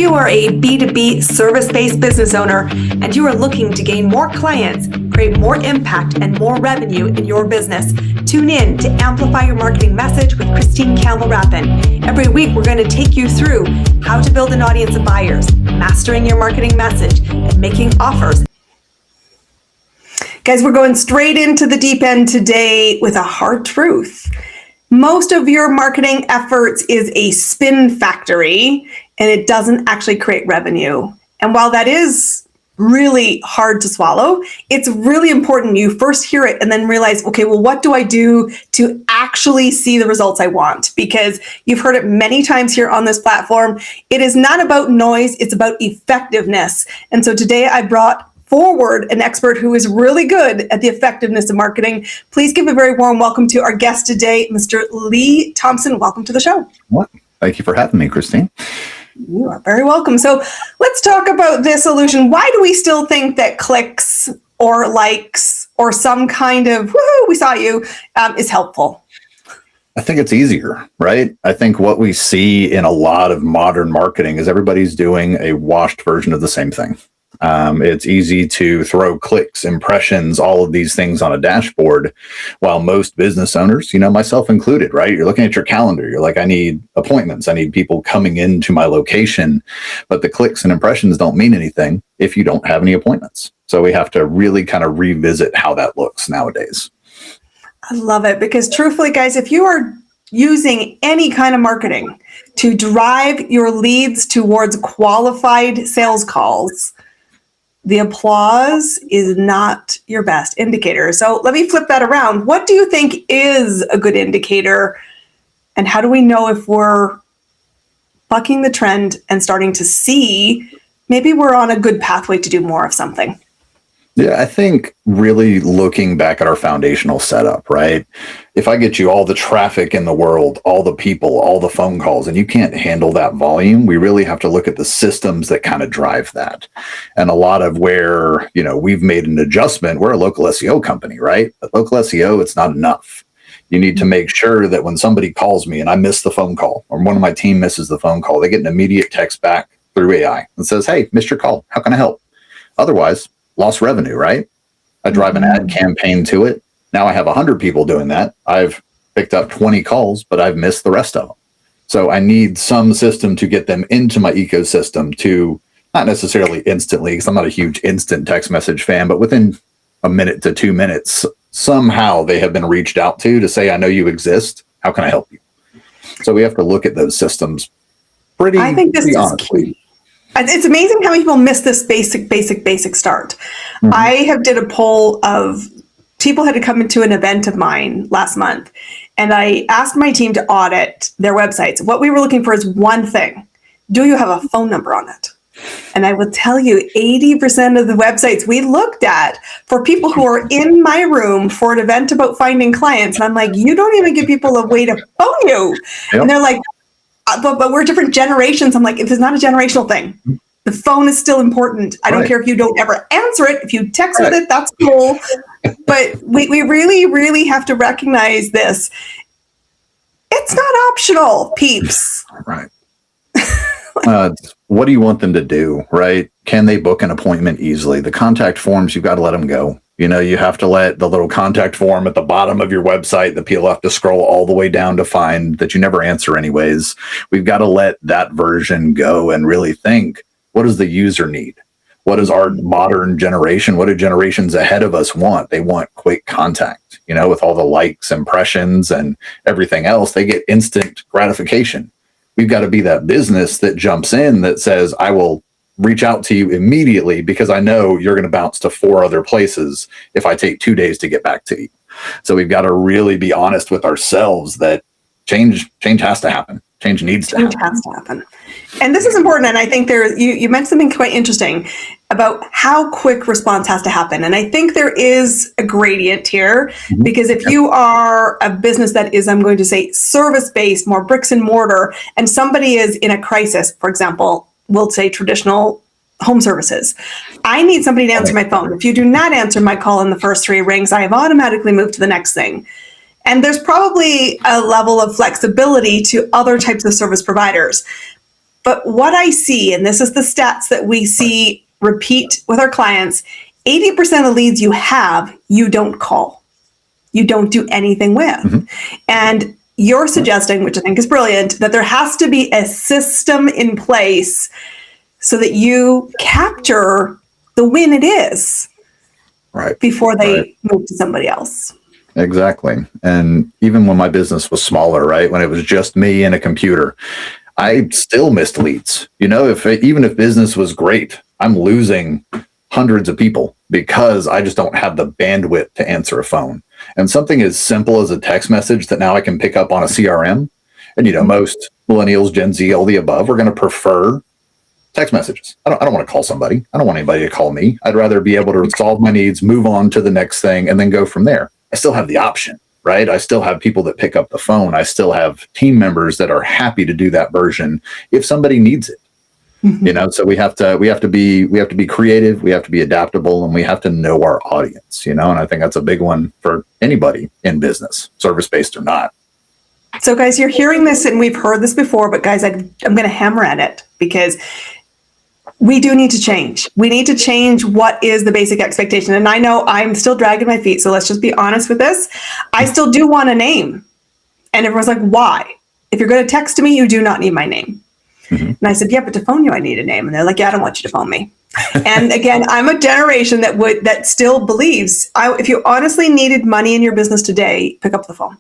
you are a B2B service-based business owner and you are looking to gain more clients, create more impact and more revenue in your business, tune in to Amplify Your Marketing Message with Christine Campbell. Every week, we're going to take you through how to build an audience of buyers, mastering your marketing message, and making offers. Guys, we're going straight into the deep end today with a hard truth. Most of your marketing efforts is a spin factory, and it doesn't actually create revenue. And while that is really hard to swallow, it's really important you first hear it and then realize, okay, well, what do I do to actually see the results I want? Because you've heard it many times here on this platform. It is not about noise, it's about effectiveness. And so today I brought forward an expert who is really good at the effectiveness of marketing. Please give a very warm welcome to our guest today, Mr. Lee Thompson. Welcome to the show. Well, thank you for having me, Christine. You are very welcome. So let's talk about this illusion. Why do we still think that clicks or likes or some kind of woohoo, we saw you is helpful? I think it's easier, right? I think what we see in a lot of modern marketing is everybody's doing a washed version of the same thing. It's easy to throw clicks, impressions, all of these things on a dashboard, while most business owners, myself included, right? You're looking at your calendar. You're like, I need appointments. I need people coming into my location. But the clicks and impressions don't mean anything if you don't have any appointments. So we have to really kind of revisit how that looks nowadays. I love it because truthfully, guys, if you are using any kind of marketing to drive your leads towards qualified sales calls, the applause is not your best indicator. So let me flip that around. What do you think is a good indicator? And how do we know if we're bucking the trend and starting to see maybe we're on a good pathway to do more of something? Yeah, I think really looking back at our foundational setup, right? If I get you all the traffic in the world, all the people, all the phone calls, and you can't handle that volume, we really have to look at the systems that kind of drive that. And a lot of where, we've made an adjustment, we're a local SEO company, right? But local SEO, it's not enough. You need to make sure that when somebody calls me and I miss the phone call, or one of my team misses the phone call, they get an immediate text back through AI and says, hey, missed your call. How can I help? Otherwise, lost revenue, right? I drive an ad campaign to it. Now I have 100 people doing that. I've picked up 20 calls, but I've missed the rest of them. So I need some system to get them into my ecosystem to not necessarily instantly, because I'm not a huge instant text message fan, but within a minute to 2 minutes, somehow they have been reached out to say, I know you exist. How can I help you? So we have to look at those systems pretty honestly. It's amazing how many people miss this basic start. Mm-hmm. I have did a poll of people had to come into an event of mine last month, and I asked my team to audit their websites. What we were looking for is one thing. Do you have a phone number on it? And I will tell you, 80% of the websites we looked at for people who are in my room for an event about finding clients, and I'm like, you don't even give people a way to phone you. Yep. And they're like, but we're different generations. I'm like, if it's not a generational thing, the phone is still important. I don't care if you don't ever answer it. If you text with it, that's cool. But we really, really have to recognize this. It's not optional, peeps. Right. What do you want them to do, right? Can they book an appointment easily? The contact forms, you've got to let them go. You have to let the little contact form at the bottom of your website that people have to scroll all the way down to find that you never answer anyways. We've got to let that version go and really think, what does the user need? What does our modern generation, what do generations ahead of us want? They want quick contact, with all the likes, impressions, and everything else. They get instant gratification. We've got to be that business that jumps in that says, I will reach out to you immediately because I know you're going to bounce to 4 other places if I take 2 days to get back to you. So we've got to really be honest with ourselves that change has to happen. Change needs to happen. Change has to happen. And this is important. And I think you mentioned something quite interesting about how quick response has to happen. And I think there is a gradient here because if you are a business that is, I'm going to say, service-based, more bricks and mortar, and somebody is in a crisis, for example, we'll say traditional home services. I need somebody to answer my phone. If you do not answer my call in the first 3 rings, I have automatically moved to the next thing. And there's probably a level of flexibility to other types of service providers. But what I see, and this is the stats that we see repeat with our clients, 80% of the leads you have, you don't call. You don't do anything with. Mm-hmm. And you're suggesting, which I think is brilliant, that there has to be a system in place so that you capture the win it is before they move to somebody else. Exactly. And even when my business was smaller, right, when it was just me and a computer, I still missed leads. Even if business was great, I'm losing hundreds of people because I just don't have the bandwidth to answer a phone. And something as simple as a text message that now I can pick up on a CRM. And, most millennials, Gen Z, all the above are going to prefer text messages. I don't want to call somebody. I don't want anybody to call me. I'd rather be able to solve my needs, move on to the next thing, and then go from there. I still have the option, right? I still have people that pick up the phone. I still have team members that are happy to do that version if somebody needs it. Mm-hmm. So we have to be creative, we have to be adaptable, and we have to know our audience, and I think that's a big one for anybody in business, service-based or not. So guys, you're hearing this and we've heard this before, but guys, I'm going to hammer at it because we do need to change. We need to change what is the basic expectation. And I know I'm still dragging my feet, so let's just be honest with this. I still do want a name. And everyone's like, why? If you're going to text me, you do not need my name. Mm-hmm. And I said, yeah, but to phone you, I need a name. And they're like, yeah, I don't want you to phone me. And again, I'm a generation that still believes if you honestly needed money in your business today, pick up the phone.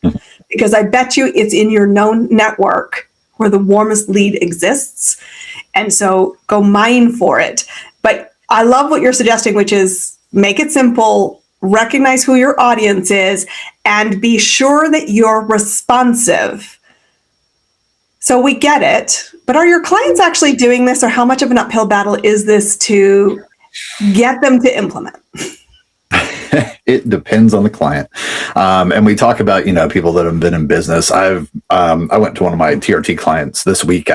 Mm-hmm. Because I bet you it's in your known network where the warmest lead exists. And so go mine for it. But I love what you're suggesting, which is make it simple, recognize who your audience is, and be sure that you're responsive. So we get it, but are your clients actually doing this, or how much of an uphill battle is this to get them to implement? It depends on the client. And we talk about, people that have been in business. I went to one of my TRT clients this week.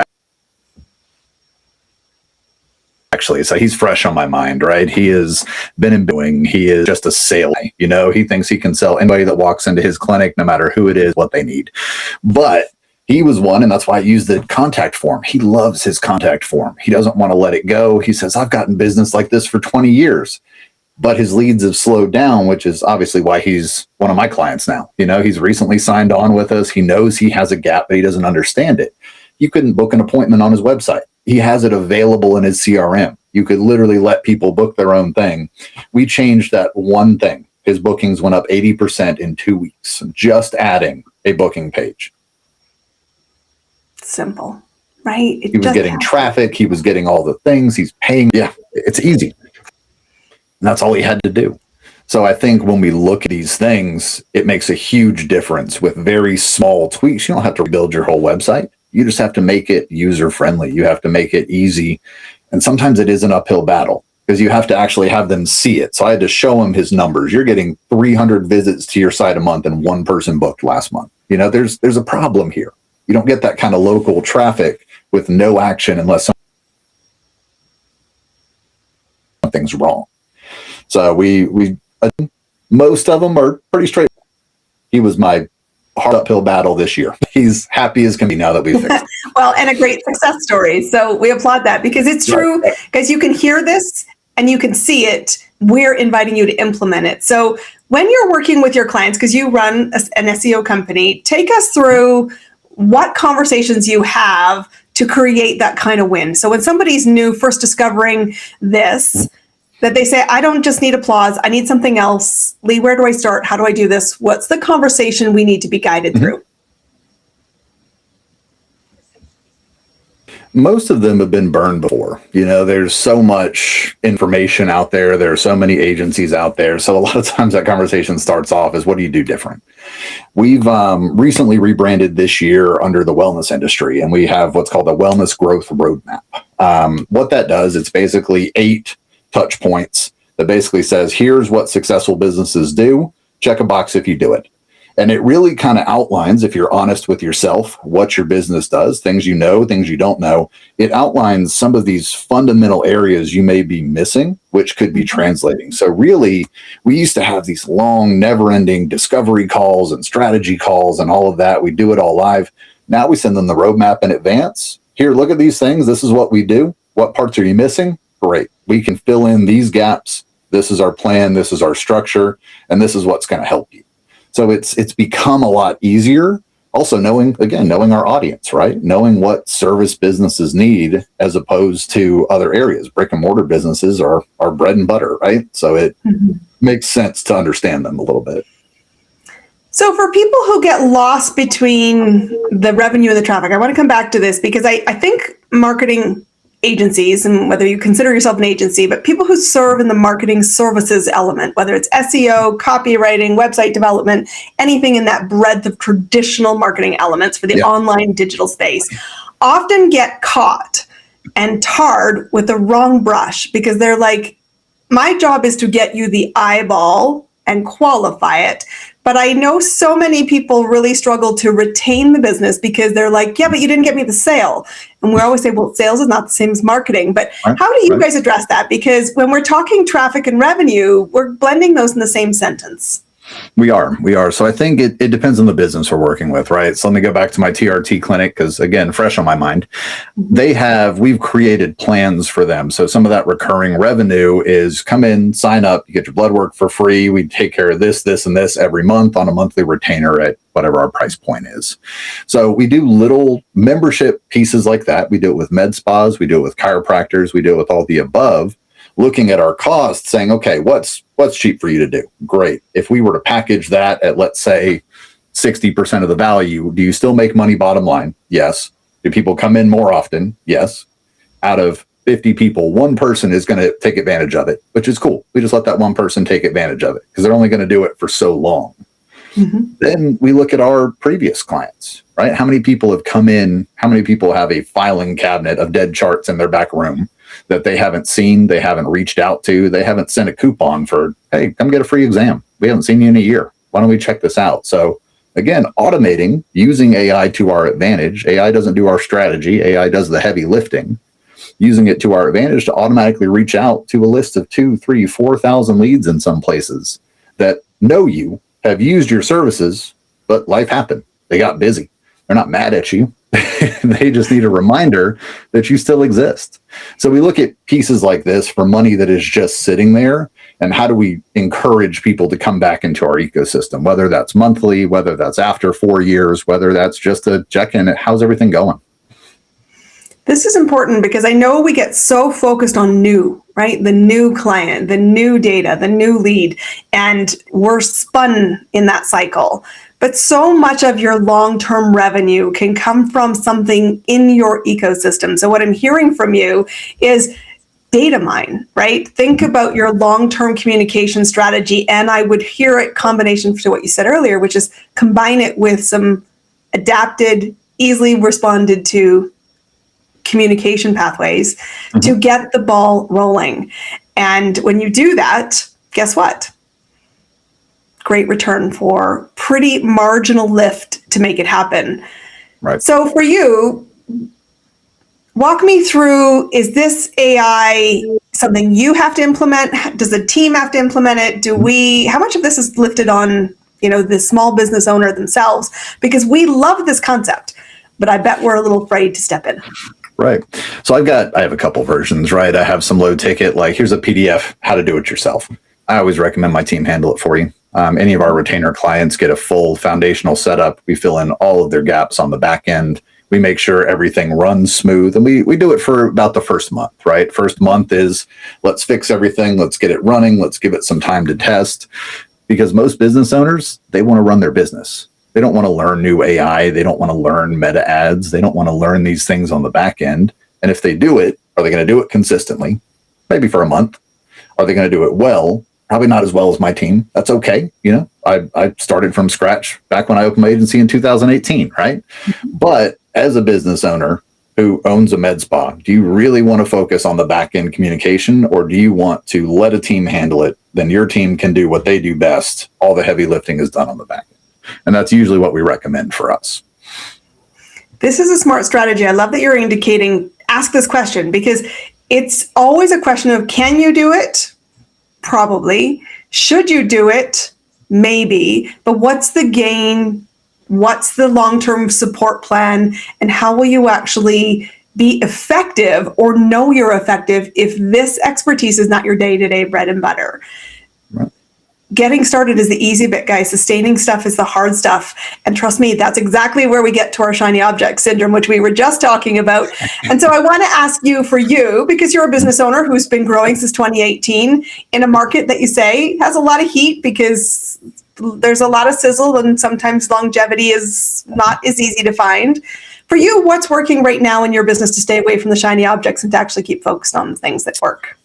Actually, so he's fresh on my mind, right? He has been in doing, he is just a sale. He thinks he can sell anybody that walks into his clinic, no matter who it is, what they need. But he was one, and that's why I use the contact form. He loves his contact form. He doesn't want to let it go. He says, I've gotten business like this for 20 years, but his leads have slowed down, which is obviously why he's one of my clients now. He's recently signed on with us. He knows he has a gap, but he doesn't understand it. You couldn't book an appointment on his website. He has it available in his CRM. You could literally let people book their own thing. We changed that one thing. His bookings went up 80% in 2 weeks, just adding a booking page. Simple, right? He was getting traffic. He was getting all the things. He's paying. Yeah, it's easy. And that's all he had to do. So I think when we look at these things, it makes a huge difference with very small tweaks. You don't have to rebuild your whole website. You just have to make it user-friendly. You have to make it easy. And sometimes it is an uphill battle because you have to actually have them see it. So I had to show him his numbers. You're getting 300 visits to your site a month and one person booked last month. There's a problem here. You don't get that kind of local traffic with no action unless something's wrong. So most of them are pretty straight. He was my hard uphill battle this year. He's happy as can be now that we fixed it. Well, and a great success story. So we applaud that because it's true, because you can hear this and you can see it. We're inviting you to implement it. So when you're working with your clients, because you run an SEO company, take us through what conversations you have to create that kind of win. So when somebody's new, first discovering this, that they say, I don't just need applause, I need something else. Lee, where do I start? How do I do this? What's the conversation we need to be guided through? Most of them have been burned before. There's so much information out there. There are so many agencies out there. So a lot of times that conversation starts off as, what do you do different? We've recently rebranded this year under the wellness industry, and we have what's called a wellness growth roadmap. What that does, it's basically 8 touch points that basically says, here's what successful businesses do. Check a box if you do it. And it really kind of outlines, if you're honest with yourself, what your business does, things you know, things you don't know. It outlines some of these fundamental areas you may be missing, which could be translating. So really, we used to have these long, never-ending discovery calls and strategy calls and all of that. We do it all live. Now we send them the roadmap in advance. here, look at these things. This is what we do. What parts are you missing? Great. We can fill in these gaps. This is our plan. This is our structure. And this is what's going to help you. So it's become a lot easier. Also knowing our audience, right? Knowing what service businesses need as opposed to other areas. Brick and mortar businesses are bread and butter, right? So it makes sense to understand them a little bit. So for people who get lost between the revenue and the traffic, I want to come back to this because I think marketing agencies, and whether you consider yourself an agency, but people who serve in the marketing services element, whether it's SEO, copywriting, website development, anything in that breadth of traditional marketing elements for the online digital space, often get caught and tarred with the wrong brush because they're like, my job is to get you the eyeball and qualify it. But I know so many people really struggle to retain the business because they're like, yeah, but you didn't get me the sale. And we always say, well, sales is not the same as marketing. But how do you guys address that? Because when we're talking traffic and revenue, we're blending those in the same sentence. We are. So I think it depends on the business we're working with, right? So let me go back to my TRT clinic because, again, fresh on my mind. We've created plans for them. So some of that recurring revenue is come in, sign up, you get your blood work for free. We take care of this, and this every month on a monthly retainer at whatever our price point is. So we do little membership pieces like that. We do it with med spas. We do it with chiropractors. We do it with all the above. Looking at our costs, saying, okay, what's cheap for you to do? Great. If we were to package that at, let's say, 60% of the value, do you still make money bottom line? Yes. Do people come in more often? Yes. Out of 50 people, one person is going to take advantage of it, which is cool. We just let that one person take advantage of it because they're only going to do it for so long. Then we look at our previous clients, right? How many people have come in? How many people have a filing cabinet of dead charts in their back room that they haven't seen, they haven't reached out to, they haven't sent a coupon for, hey, come get a free exam. We haven't seen you in a year. Why don't we check this out? So again, automating, using AI to our advantage. AI doesn't do our strategy. AI does the heavy lifting. Using it to our advantage to automatically reach out to a list of 2,000, 3,000, 4,000 leads in some places that know you, have used your services, but life happened. They got busy. They're not mad at you. They just need a reminder that you still exist. So we look at pieces like this for money that is just sitting there, and how do we encourage people to come back into our ecosystem, whether that's monthly, whether that's after 4 years, whether that's just a check-in. How's everything going? This is important because I know we get so focused on new, right? The new client, the new data, the new lead, and we're spun in that cycle. But so much of your long-term revenue can come from something in your ecosystem. So what I'm hearing from you is data mine, right? Think about your long-term communication strategy. And I would hear it combination to what you said earlier, which is combine it with some adapted, easily responded to communication pathways to get the ball rolling. And when you do that, guess what? Great return for pretty marginal lift to make it happen. Right. So for you, walk me through, is this AI something you have to implement? Does the team have to implement it? How much of this is lifted on, the small business owner themselves? Because we love this concept, but I bet we're a little afraid to step in. Right. So I have a couple versions, right? I have some low ticket, like here's a PDF, how to do it yourself. I always recommend my team handle it for you. Any of our retainer clients get a full foundational setup. We fill in all of their gaps on the back end. We make sure everything runs smooth. And we do it for about the first month, right? First month is let's fix everything. Let's get it running. Let's give it some time to test. Because most business owners, they want to run their business. They don't want to learn new AI. They don't want to learn meta ads. They don't want to learn these things on the back end. And if they do it, are they going to do it consistently? Maybe for a month. Are they going to do it well? Probably not as well as my team. That's okay. I started from scratch back when I opened my agency in 2018, right? But as a business owner who owns a med spa, do you really want to focus on the back end communication, or do you want to let a team handle it? Then your team can do what they do best. All the heavy lifting is done on the back end. And that's usually what we recommend for us. This is a smart strategy. I love that you're indicating, ask this question, because it's always a question of, can you do it? Probably. Should you do it? Maybe. But what's the gain? What's the long-term support plan? And how will you actually be effective or know you're effective if this expertise is not your day-to-day bread and butter. Right. Getting started is the easy bit, guys. Sustaining stuff is the hard stuff. And trust me, that's exactly where we get to our shiny object syndrome, which we were just talking about. And so I want to ask you, for you, because you're a business owner who's been growing since 2018 in a market that you say has a lot of heat because there's a lot of sizzle and sometimes longevity is not as easy to find. For you, what's working right now in your business to stay away from the shiny objects and to actually keep focused on the things that work?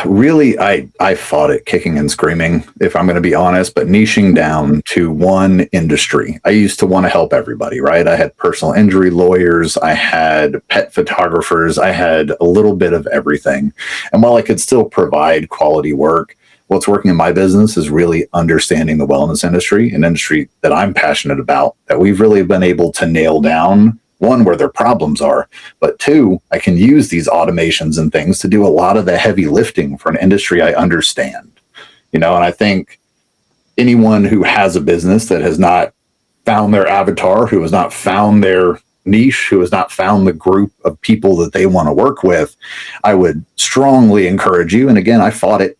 Really, I fought it kicking and screaming, if I'm going to be honest, but niching down to one industry. I used to want to help everybody, right? I had personal injury lawyers, I had pet photographers, I had a little bit of everything. And while I could still provide quality work, what's working in my business is really understanding the wellness industry, an industry that I'm passionate about, that we've really been able to nail down. One, where their problems are, but two, I can use these automations and things to do a lot of the heavy lifting for an industry I understand. And I think anyone who has a business that has not found their avatar, who has not found their niche, who has not found the group of people that they want to work with, I would strongly encourage you. And again, I fought it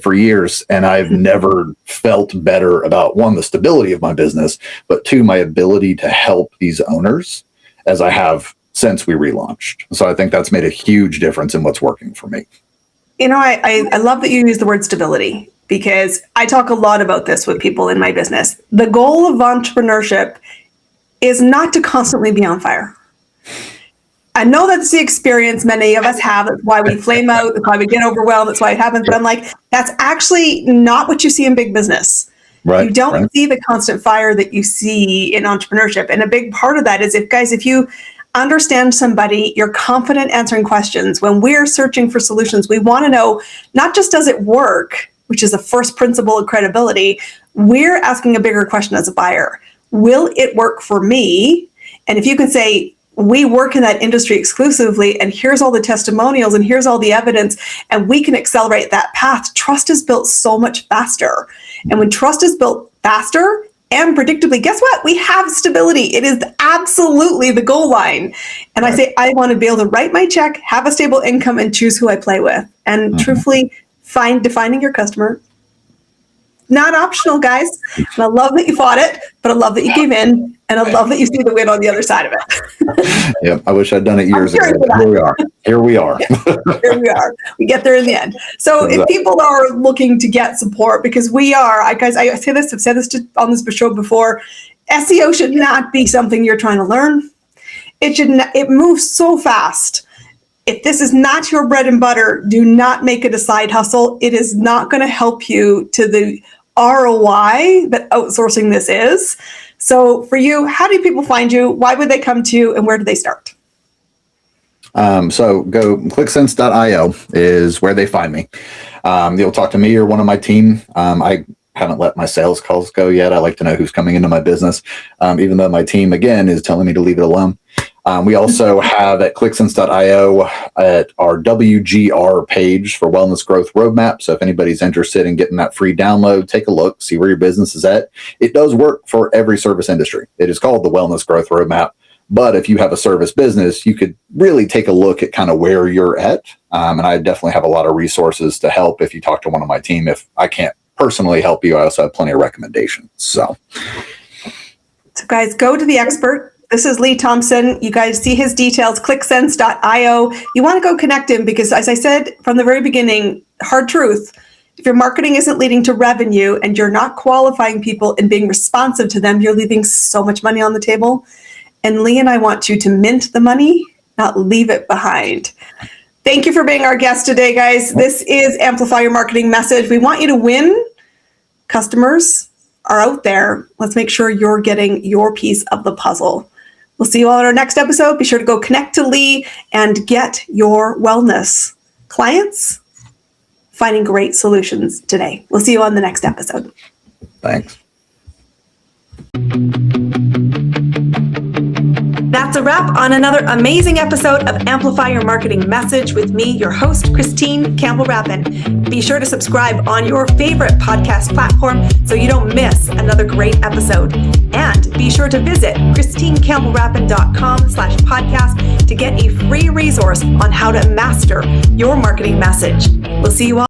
for years, and I've never felt better about, one, the stability of my business, but two, my ability to help these owners as I have since we relaunched. So I think that's made a huge difference in what's working for me. I love that you use the word stability, because I talk a lot about this with people in my business. The goal of entrepreneurship is not to constantly be on fire. I know that's the experience many of us have. That's why we flame out. That's why we get overwhelmed. That's why it happens. But I'm like, that's actually not what you see in big business. Right, you don't see the constant fire that you see in entrepreneurship. And a big part of that is if you understand somebody, you're confident answering questions. When we're searching for solutions, we want to know, not just does it work, which is the first principle of credibility, we're asking a bigger question as a buyer. Will it work for me? And if you can say, we work in that industry exclusively, and here's all the testimonials, and here's all the evidence, and we can accelerate that path, trust is built so much faster. And when trust is built faster and predictably, guess what? We have stability. It is absolutely the goal line. And I say, I want to be able to write my check, have a stable income, and choose who I play with. And truthfully, defining your customer, not optional, guys. And I love that you fought it, but I love that you gave in, and I love that you see the win on the other side of it. Yeah, I wish I'd done it years ago. Here we are. Here we are. We get there in the end. So if people are looking to get support, because guys, I've said this on this show before, SEO should not be something you're trying to learn. It moves so fast. If this is not your bread and butter, do not make it a side hustle. It is not going to help you to the ROI that outsourcing this is. So for you, how do people find you? Why would they come to you, and where do they start? So go ClickSense.io is where they find me. They'll talk to me or one of my team. I haven't let my sales calls go yet. I like to know who's coming into my business, even though my team, again, is telling me to leave it alone. We also have at ClickSense.io at our WGR page for Wellness Growth Roadmap. So if anybody's interested in getting that free download, take a look, see where your business is at. It does work for every service industry. It is called the Wellness Growth Roadmap. But if you have a service business, you could really take a look at kind of where you're at. And I definitely have a lot of resources to help if you talk to one of my team. If I can't personally help you, I also have plenty of recommendations. So guys, go to the expert. This is Lee Thompson. You guys see his details, clicksense.io. You want to go connect him because, as I said from the very beginning, hard truth, if your marketing isn't leading to revenue and you're not qualifying people and being responsive to them, you're leaving so much money on the table. And Lee and I want you to mint the money, not leave it behind. Thank you for being our guest today, guys. This is Amplify Your Marketing Message. We want you to win. Customers are out there. Let's make sure you're getting your piece of the puzzle. We'll see you all in our next episode. Be sure to go connect to Lee and get your wellness clients finding great solutions today. We'll see you on the next episode. Thanks. That's a wrap on another amazing episode of Amplify Your Marketing Message with me, your host, Christine Campbell. Be sure to subscribe on your favorite podcast platform so you don't miss another great episode. And be sure to visit ChristineCampbellrappin.com/podcast to get get a free resource on how to master your marketing message. We'll see you all